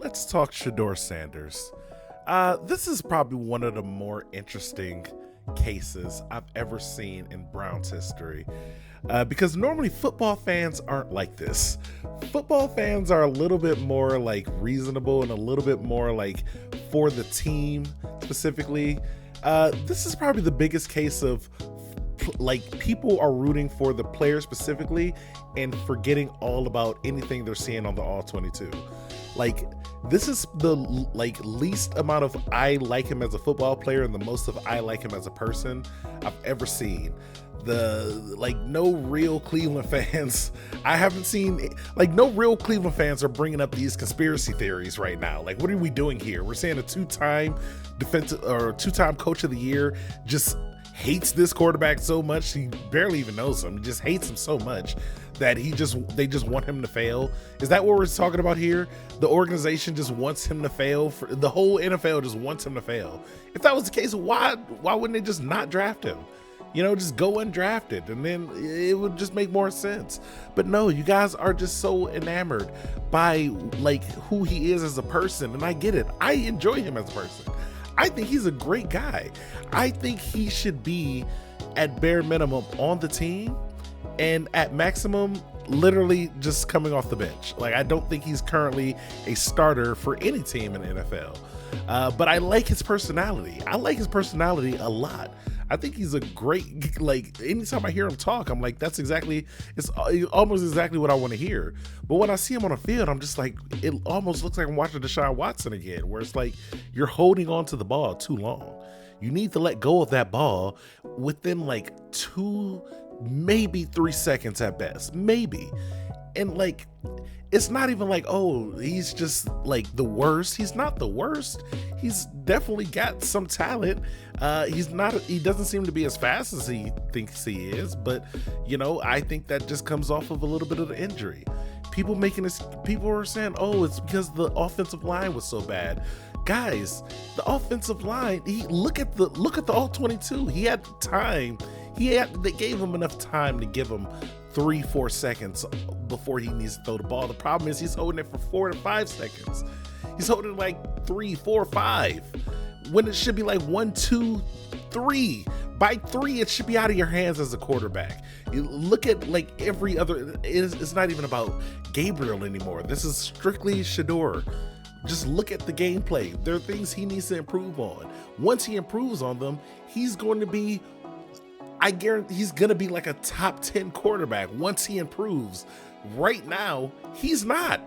Let's talk Shedeur Sanders. This is probably one of the more interesting cases I've ever seen in Browns history. Because normally football fans aren't like this. Football fans are a little bit more like reasonable and a little bit more like for the team specifically. This is probably the biggest case of like people are rooting for the player specifically and forgetting all about anything they're seeing on the all 22. Like this is the like least amount of I like him as a football player and the most of I like him as a person I've ever seen. The like no real Cleveland fans I haven't seen, like no real Cleveland fans are bringing up these conspiracy theories right now. Like what are we doing here? We're saying a two-time defensive or two-time coach of the year just hates this quarterback so much he barely even knows him. He just hates him so much that they just want him to fail. Is that what we're talking about here? The organization just wants him to fail. The whole NFL just wants him to fail. If that was the case, why wouldn't they just not draft him? You know, just go undrafted and then it would just make more sense. But no, you guys are just so enamored by like who he is as a person. And I get it. I enjoy him as a person. I think he's a great guy. I think he should be at bare minimum on the team and at maximum literally just coming off the bench. Like I don't think he's currently a starter for any team in the NFL. But I like his personality. I like his personality a lot. I think he's a great, like anytime I hear him talk, I'm like, it's almost exactly what I want to hear. But when I see him on the field, I'm just like, it almost looks like I'm watching Deshaun Watson again, where it's like you're holding on to the ball too long. You need to let go of that ball within like 2, maybe 3 seconds at best, maybe. And like, it's not even like, oh, he's just like the worst. He's not the worst. He's definitely got some talent. He doesn't seem to be as fast as he thinks he is, but you know, I think that just comes off of a little bit of the injury. People are saying, oh, it's because the offensive line was so bad. Guys, the offensive line, look at the all 22. He had time. They gave him enough time to give him 3-4 seconds before he needs to throw the ball. The problem is he's holding it for 4 to 5 seconds. He's holding like 3, 4, 5 when it should be like 1, 2, 3. By 3, it should be out of your hands as a quarterback. You look at like every other. It's not even about Gabriel anymore. This is strictly Shedeur. Just look at the gameplay. There are things he needs to improve on. Once he improves on them, he's going to be, I guarantee he's going to be like a top 10 quarterback once he improves. Right now, he's not.